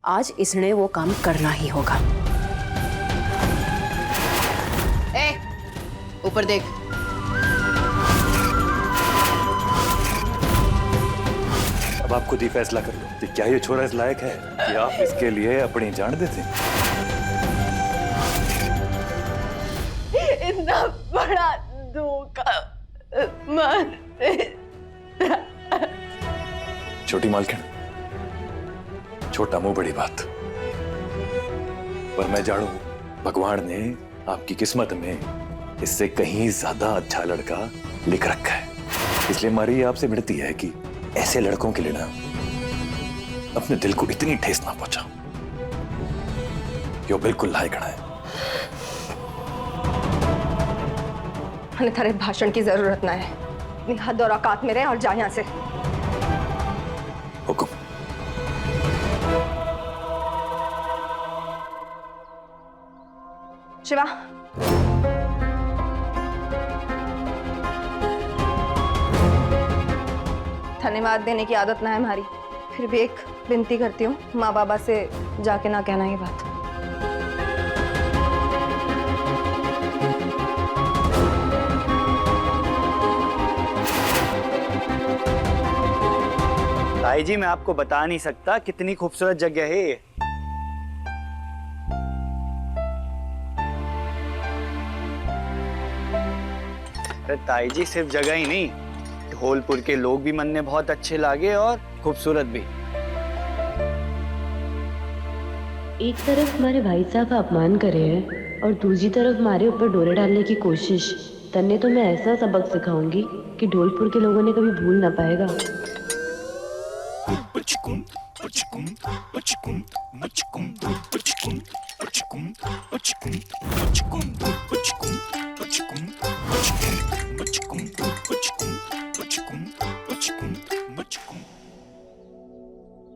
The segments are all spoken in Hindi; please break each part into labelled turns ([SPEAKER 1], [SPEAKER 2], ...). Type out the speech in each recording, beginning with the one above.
[SPEAKER 1] आज इसने वो काम करना ही होगा। ए, ऊपर देख।
[SPEAKER 2] अब आप खुद ही फैसला कर लो कि क्या ये छोरा इस लायक है कि आप इसके लिए अपनी जान देते।
[SPEAKER 3] इतना बड़ा धोखा
[SPEAKER 2] छोटी मालकिन, छोटा मुंह बड़ी बात। पर मैं जानू भगवान ने आपकी किस्मत में इससे कहीं ज्यादा अच्छा लड़का लिख रखा है। इसलिए मारी आपसे विनती है कि ऐसे लड़कों के लिए ना अपने दिल को इतनी ठेस ना पहुंचा कि वो बिल्कुल लायक ना है।
[SPEAKER 3] हमें तेरे भाषण की जरूरत ना है। अपनी हद और औकात में रहे और जा यहाँ से।
[SPEAKER 2] हुकुम।
[SPEAKER 3] शिवा, धन्यवाद देने की आदत ना है हमारी, फिर भी एक विनती करती हूँ, माँ बाबा से जाके ना कहना ये बात।
[SPEAKER 4] ताई जी, मैं आपको बता नहीं सकता कितनी खूबसूरत जगह है ये। अरे ताई जी, सिर्फ जगह ही नहीं, धौलपुर के लोग भी मन में बहुत अच्छे लागे और खूबसूरत भी।
[SPEAKER 5] एक तरफ हमारे भाई साहब का अपमान करे हैं और दूसरी तरफ हमारे ऊपर डोरे डालने की कोशिश। तन्ने तो मैं ऐसा सबक सिखाऊंगी कि धौलपुर के लोगों ने कभी भूल ना पाएगा।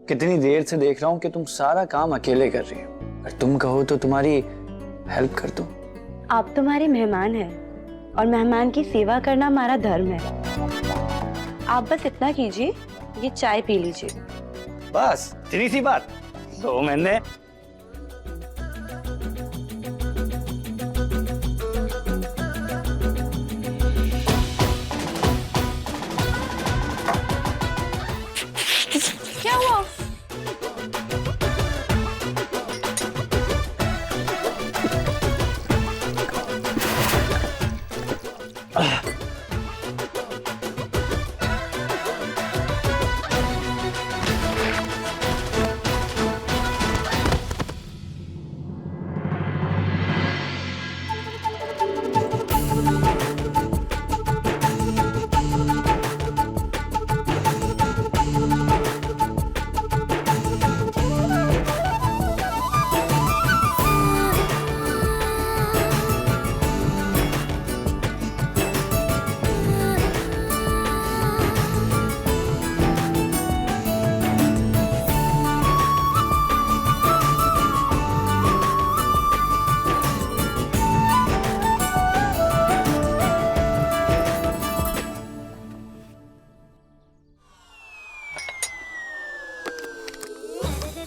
[SPEAKER 4] कितनी देर से देख रहा हूँ कि तुम सारा काम अकेले कर रही हो। अगर तुम कहो तो तुम्हारी हेल्प कर दूं।
[SPEAKER 5] आप तुम्हारे मेहमान हैं और मेहमान की सेवा करना हमारा धर्म है। आप बस इतना कीजिए, ये चाय पी लीजिए।
[SPEAKER 4] बस इतनी सी बात। तो मैंने
[SPEAKER 3] क्या हुआ?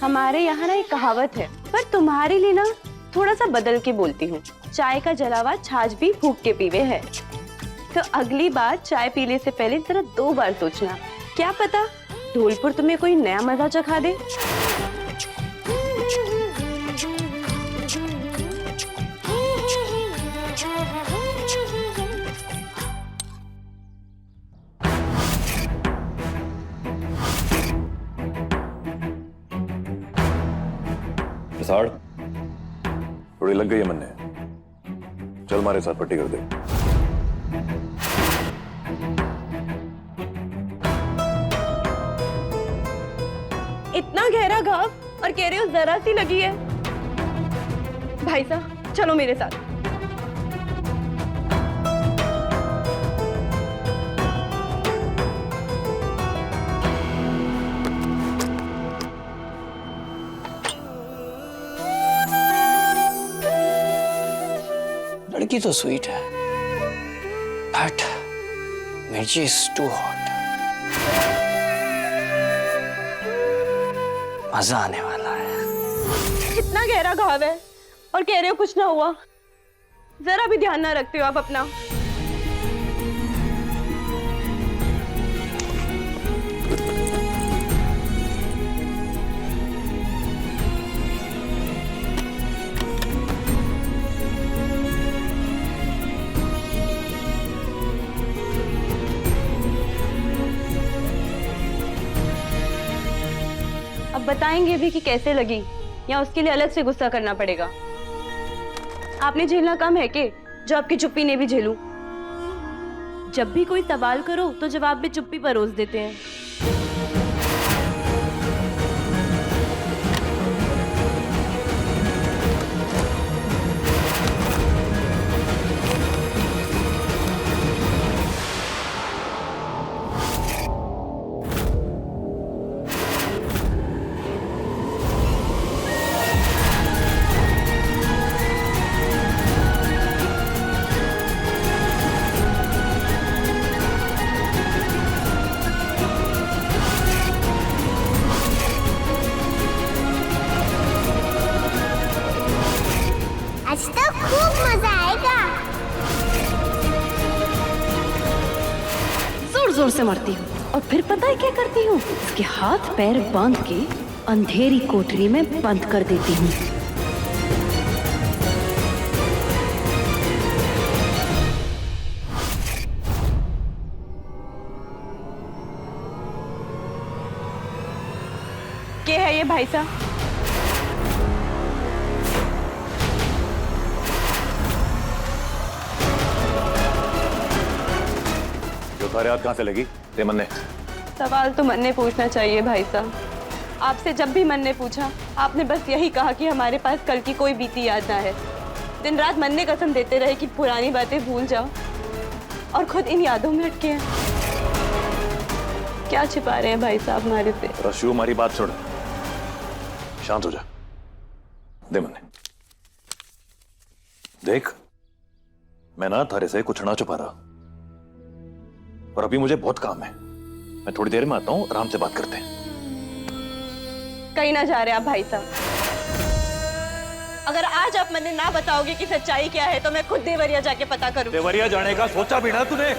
[SPEAKER 5] हमारे यहाँ ना एक कहावत है, पर तुम्हारे लिए ना थोड़ा सा बदल के बोलती हूँ। चाय का जलावा छाछ भी फूंक के पीवे है। तो अगली बार चाय पीने से पहले जरा 2 बार सोचना, क्या पता धौलपुर तुम्हें कोई नया मजा चखा दे।
[SPEAKER 2] प्रसाद, थोड़ी लग गई है मन ने। चल हमारे साथ पट्टी कर दे।
[SPEAKER 5] इतना गहरा घाव और कह रहे हो जरा सी लगी है। भाई साहब चलो मेरे साथ।
[SPEAKER 4] लड़की तो स्वीट है, बट मिर्ची इज टू हॉट। मजा आने वाला है।
[SPEAKER 5] इतना गहरा घाव है और कह रहे हो कुछ ना हुआ। जरा भी ध्यान ना रखते हो आप अपना। अब बताएंगे भी कि कैसे लगी, या उसके लिए अलग से गुस्सा करना पड़ेगा? आपने झेलना कम है कि जो आपकी चुप्पी ने भी झेलूं? जब भी कोई सवाल करो तो जवाब में चुप्पी परोस देते हैं।
[SPEAKER 6] आज तो खूब मजा आएगा।
[SPEAKER 1] जोर जोर से मारती हूँ और फिर पता है क्या करती हूँ? उसके हाथ पैर बांध के अंधेरी कोठरी में बंद कर देती हूँ।
[SPEAKER 5] क्या है ये भाई साहब?
[SPEAKER 2] तुम्हारे हाथ कहाँ से लगी? ते मन ने
[SPEAKER 5] सवाल तो मन ने पूछना चाहिए भाई साहब। आपसे जब भी मन ने पूछा, आपने बस यही कहा कि हमारे पास कल की कोई बीती याद ना है। दिन रात मन ने कसम देते रहे कि पुरानी बातें भूल जाओ, और खुद इन यादों में अटके हैं। क्या छिपा रहे हैं भाई साहब हमारे से?
[SPEAKER 2] रशु, हमारी बात छोड़, शांत हो जा। दे मन ने। देख, मैं ना थारे से कुछ ना छुपा रहा, और अभी मुझे बहुत काम है। मैं थोड़ी देर में आता हूँ, आराम से बात करते हैं।
[SPEAKER 5] कहीं ना जा रहे आप भाई साहब। अगर आज आप मुझे ना बताओगे कि सच्चाई क्या है, तो मैं खुद देवरिया जाके पता करूं।
[SPEAKER 2] देवरिया जाने का सोचा भी ना तूने?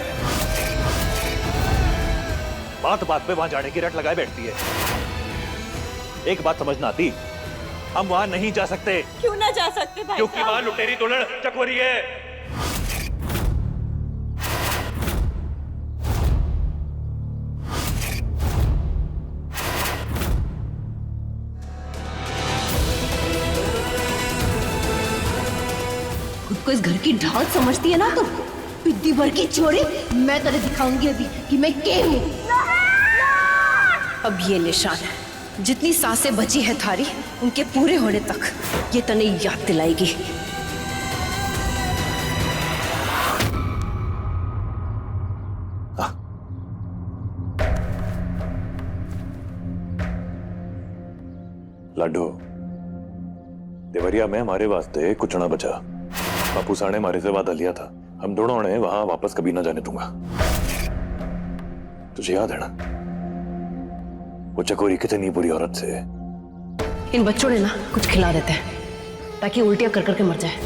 [SPEAKER 2] बात बात पे वहां जाने की रट लगाए बैठती है। एक बात समझ ना आती, हम वहां नहीं जा सकते।
[SPEAKER 5] क्यों ना जा सकते भाई
[SPEAKER 2] क्योंकि वहां लुटेरी दुल्हन चकवरी है।
[SPEAKER 1] खुद को इस घर की ढाल समझती है ना तुम? पिद्दी भर की चोरी। मैं तेरे दिखाऊंगी अभी कि मैं के हूँ। अब ये निशान है, जितनी सांसें बची है थारी, उनके पूरे होने तक ये तने याद दिलाएगी।
[SPEAKER 2] लाडो, देवरिया में हमारे वास्ते कुछ ना बचा। बापू साहब ने हमारे से वादा लिया था, हम दोनों ने वहां वापस कभी ना जाने दूंगा। तुझे याद है ना, वो चकोरी कितनी बुरी औरत से।
[SPEAKER 1] इन बच्चों ने ना कुछ खिला देते हैं ताकि उल्टियां कर करके मर जाए।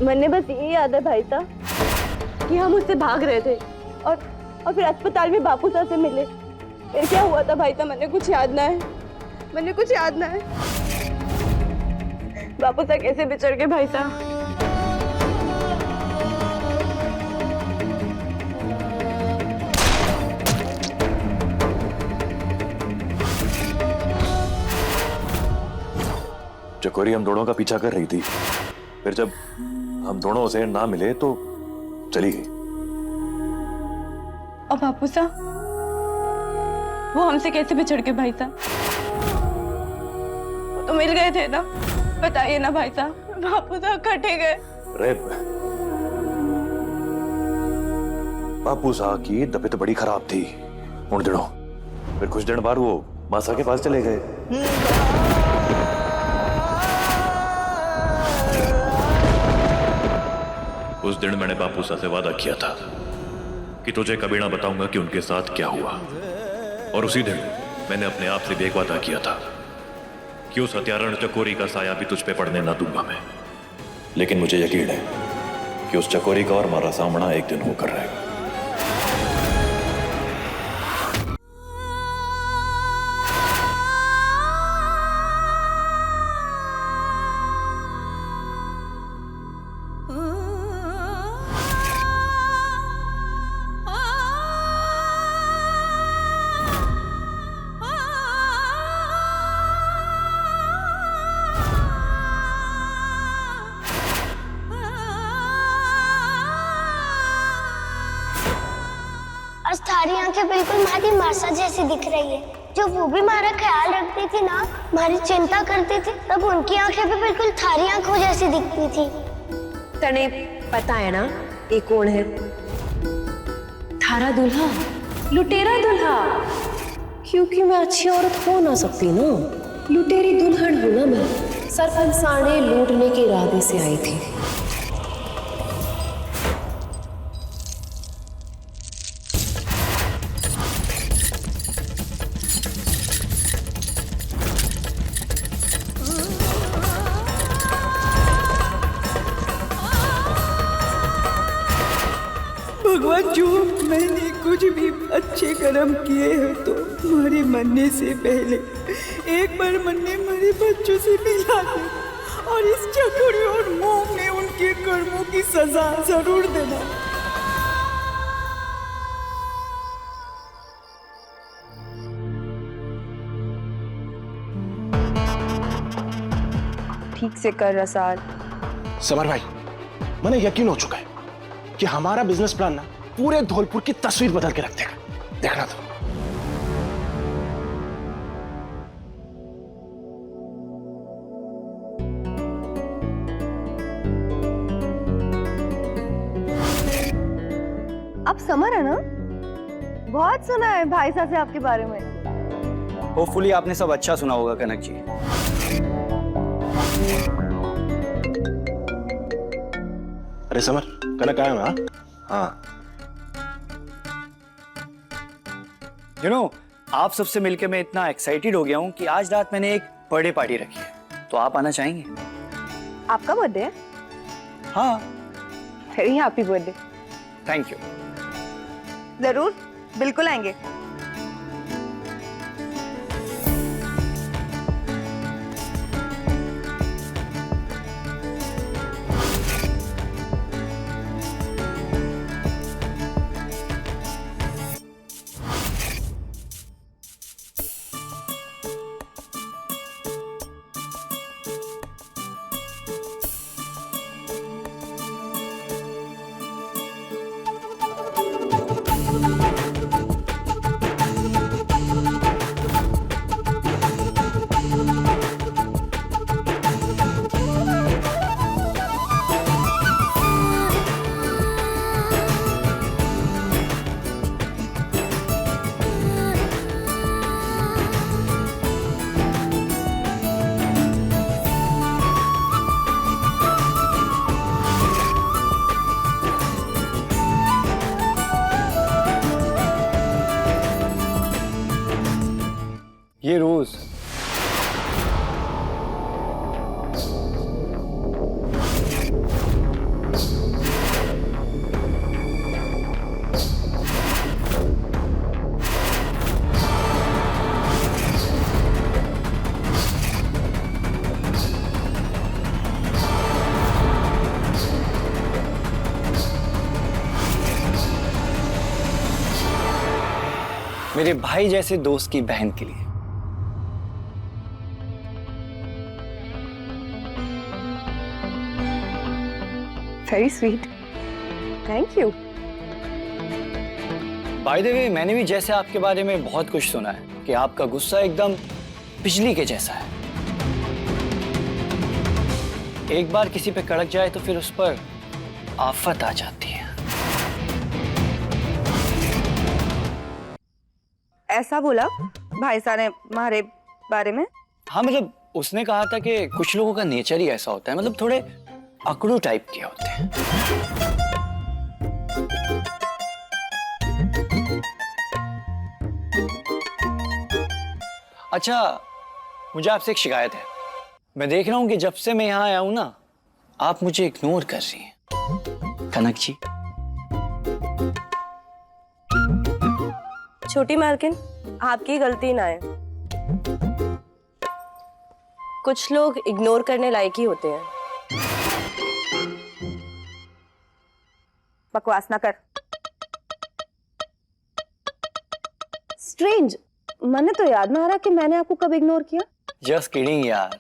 [SPEAKER 5] मन ने बस ये याद है भाई साहब कि हम उससे भाग रहे थे, और फिर अस्पताल में बापू साहब से मिले। फिर क्या हुआ था भाई साहब? मैंने कुछ याद ना है। मैंने कुछ याद ना है। बापू साहब कैसे बिछड़ गए भाई साहब?
[SPEAKER 2] चकोरी हम दोनों का पीछा कर रही थी, फिर जब हम दोनों उसे ना मिले तो चली गई।
[SPEAKER 5] और बापू साहब, वो हमसे कैसे बिछड़ गए भाई साहब? वो तो मिल गए थे ना, बताइए ना भाई साहब। बापू साहब कटे गए।
[SPEAKER 2] अरे बापू साहब की तबीयत बड़ी खराब थी उन दिनों, फिर कुछ दिन बाद वो मासा के पास चले गए। उस दिन मैंने बापू साहब से वादा किया था कि तुझे कभी ना बताऊंगा कि उनके साथ क्या हुआ, और उसी दिन मैंने अपने आप से भी एक वादा किया था कि उस हत्यारण चकोरी का साया भी तुझ पे पड़ने ना दूंगा मैं। लेकिन मुझे यकीन है कि उस चकोरी का और हमारा सामना एक दिन होकर रहेगा।
[SPEAKER 6] आज थारी आंखें बिल्कुल हमारी मासा जैसी दिख रही है। जब वो भी हमारा ख्याल रखती थी ना, हमारी चिंता करती थी, तब उनकी आंखें भी बिल्कुल थारी आंखों जैसी दिखती थी।
[SPEAKER 7] तने पता है ना ये कौन है?
[SPEAKER 1] थारा दुल्हा, लुटेरा दुल्हा।
[SPEAKER 7] क्योंकि मैं अच्छी औरत हो ना सकती ना, लुटेरी दुल्हन हूं ना मैं। सरपंच साढ़े लूटने के इरादे से आई थी।
[SPEAKER 8] भगवान, जो मैंने कुछ भी अच्छे कर्म किए हैं तो हमारे मरने से पहले एक बार मरने मेरे बच्चों से मिला दे और इस चकोरी और मोह में उनके कर्मों की सजा जरूर देना।
[SPEAKER 3] ठीक से कर रसाल।
[SPEAKER 9] समर भाई, मैंने यकीन हो चुका है कि हमारा बिजनेस प्लान ना पूरे धौलपुर की तस्वीर बदल के रख देगा। देखना तो।
[SPEAKER 3] आप समर है ना? बहुत सुना है भाई साहब से आपके बारे में।
[SPEAKER 4] होपफुली आपने सब अच्छा सुना होगा कनक जी।
[SPEAKER 9] अरे समर, कनक आया मैं। हाँ,
[SPEAKER 4] यू नो, आप सबसे मिलकर मैं इतना एक्साइटेड हो गया हूँ कि आज रात मैंने एक बर्थडे पार्टी रखी है, तो आप आना चाहेंगे?
[SPEAKER 3] आपका बर्थडे है?
[SPEAKER 4] हाँ।
[SPEAKER 3] Very happy birthday.
[SPEAKER 4] Thank you.
[SPEAKER 3] जरूर, बिल्कुल आएंगे।
[SPEAKER 4] ये रोज मेरे भाई जैसे दोस्त की बहन के लिए।
[SPEAKER 3] Very sweet, thank you.
[SPEAKER 4] By the way, मैंने भी जैसे आपके बारे में बहुत कुछ सुना है कि आपका गुस्सा एकदम बिजली के जैसा है। एक बार किसी पे कड़क जाए तो फिर उस पर आफत आ जाती है।
[SPEAKER 3] ऐसा बोला भाई साहब ने हमारे बारे में?
[SPEAKER 4] हाँ, मतलब उसने कहा था कि कुछ लोगों का नेचर ही ऐसा होता है, मतलब थोड़े अकड़ू टाइप के होते हैं। अच्छा, मुझे आपसे एक शिकायत है। मैं देख रहा हूं कि जब से मैं यहाँ आया हूं ना, आप मुझे इग्नोर कर रही हैं। कनक जी,
[SPEAKER 5] छोटी मालकिन, आपकी गलती ना है। कुछ लोग इग्नोर करने लायक ही होते हैं।
[SPEAKER 3] बकवास ना कर।
[SPEAKER 5] स्ट्रेंज, मैंने तो याद ना आ रहा कि मैंने आपको कब इग्नोर किया।
[SPEAKER 4] जस्ट किडिंग यार।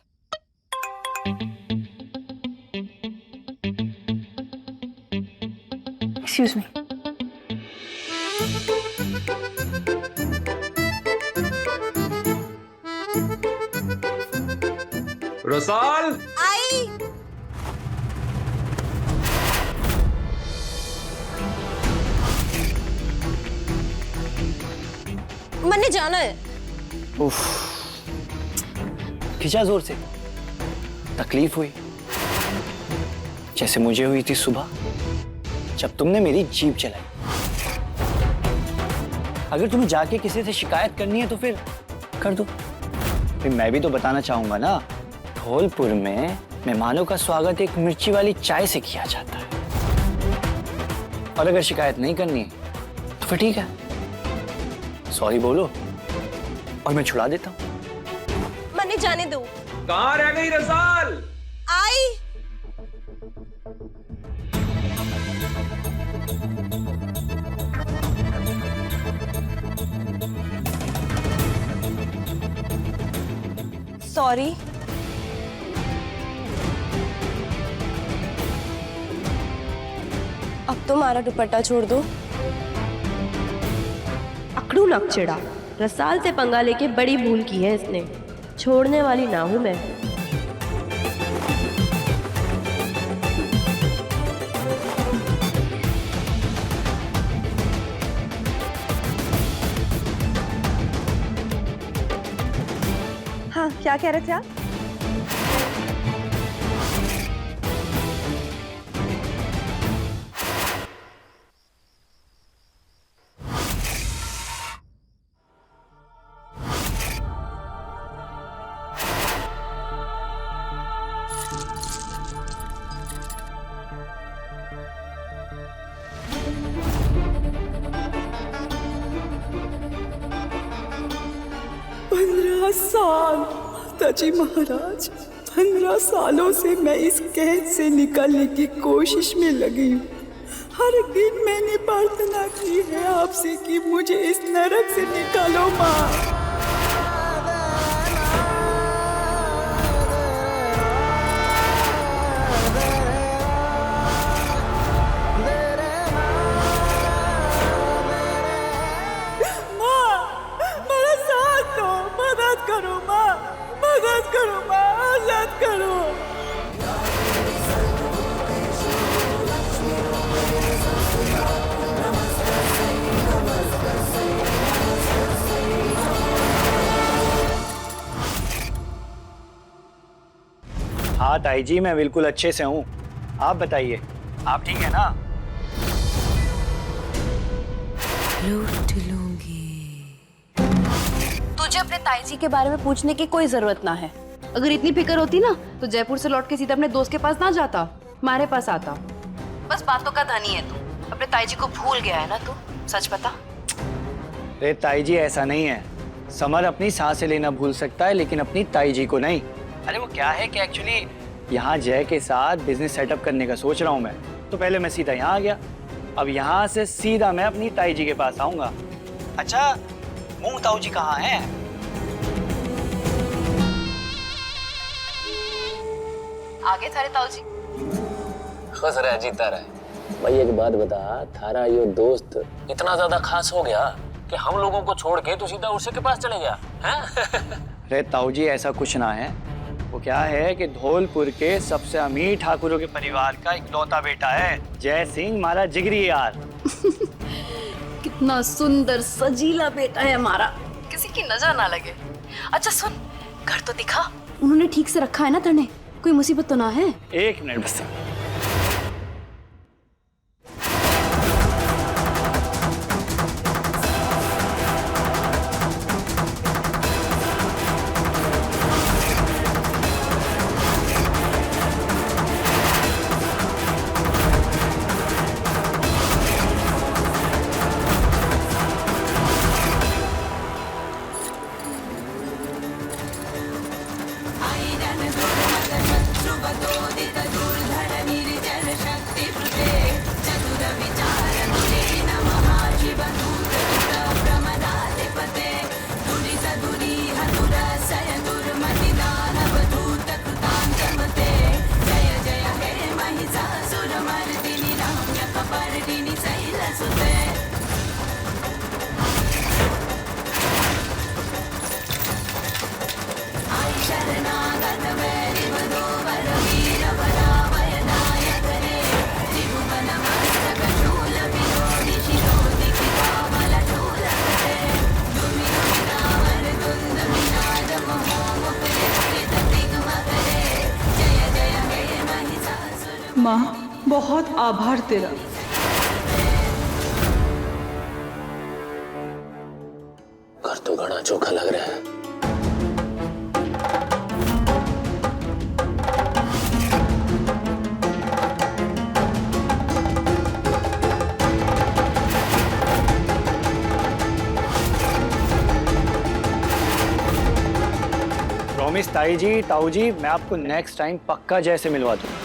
[SPEAKER 5] Excuse me.
[SPEAKER 10] रसाल,
[SPEAKER 5] आई। मैंने जाना है।
[SPEAKER 4] उफ, खिंचा जोर से। तकलीफ हुई जैसे मुझे हुई थी सुबह जब तुमने मेरी जीप चलाई। अगर तुम्हें जाके किसी से शिकायत करनी है तो फिर कर दो। फिर मैं भी तो बताना चाहूंगा ना, धौलपुर में मेहमानों का स्वागत एक मिर्ची वाली चाय से किया जाता है। और अगर शिकायत नहीं करनी है तो फिर ठीक है, सॉरी बोलो और मैं छुड़ा देता हूँ।
[SPEAKER 5] मैंने जाने दो।
[SPEAKER 10] कहाँ रह गई रसाल?
[SPEAKER 5] आई। सॉरी। अब तुम्हारा दुपट्टा छोड़ दो। अकड़ू नक चिड़ा, रसाल से पंगा लेके बड़ी भूल की है इसने। छोड़ने वाली ना हूं मैं।
[SPEAKER 3] हाँ, क्या कह रहे थे आप?
[SPEAKER 8] साल माताजी महाराज, 15 सालों से मैं इस कैद से निकलने की कोशिश में लगी हूँ। हर दिन मैंने प्रार्थना की है आपसे कि मुझे इस नरक से निकालो माँ।
[SPEAKER 4] हाँ ताई जी, मैं बिल्कुल अच्छे से हूँ। आप बताइए, आप ठीक है ना?
[SPEAKER 1] लूट लूंगी।
[SPEAKER 5] तुझे अपने ताई जी के बारे में पूछने की कोई जरूरत ना है।
[SPEAKER 1] अगर इतनी फिक्र होती ना तो जयपुर से लौट के सीधा अपने दोस्त के पास ना जाता, हमारे पास आता। बस बातों का धनी है तू। अपने ताई जी को भूल गया है ना तू, सच बता।
[SPEAKER 4] अरे ताई जी, ऐसा नहीं है। समर अपनी सांसें लेना भूल सकता है लेकिन अपनी ताई जी को नहीं। अरे वो क्या है कि एक्चुअली यहाँ जय के साथ बिजनेस सेटअप करने का सोच रहा हूँ मैं, तो पहले मैं सीधा यहाँ आ गया। अब यहाँ से सीधा मैं अपनी ताई जी के पास आऊंगा। अच्छा, मूंग ताऊ जी कहाँ हैं?
[SPEAKER 1] आगे थारे ताऊ जी।
[SPEAKER 11] खुश रह, जीता रहे। भाई एक बात बता, थारा यो दोस्त इतना ज्यादा खास हो गया कि हम लोगों को छोड़ के तू सीधा उसी के पास चले गया हैं?
[SPEAKER 4] अरे ताऊ जी, ऐसा कुछ ना है। वो क्या है कि धौलपुर के सबसे अमीर ठाकुरों के परिवार का इकलौता बेटा है जय सिंह, हमारा जिगरी यार।
[SPEAKER 1] कितना सुंदर सजीला बेटा है हमारा, किसी की नजर ना लगे। अच्छा सुन, घर तो दिखा। उन्होंने ठीक से रखा है ना तने? कोई मुसीबत तो ना है?
[SPEAKER 4] एक मिनट बस।
[SPEAKER 8] बहुत आभार तेरा।
[SPEAKER 11] घर तो घना चोखा लग रहा है।
[SPEAKER 4] प्रॉमिस ताई जी, ताऊ जी, मैं आपको नेक्स्ट टाइम पक्का जैसे मिलवा दूँ।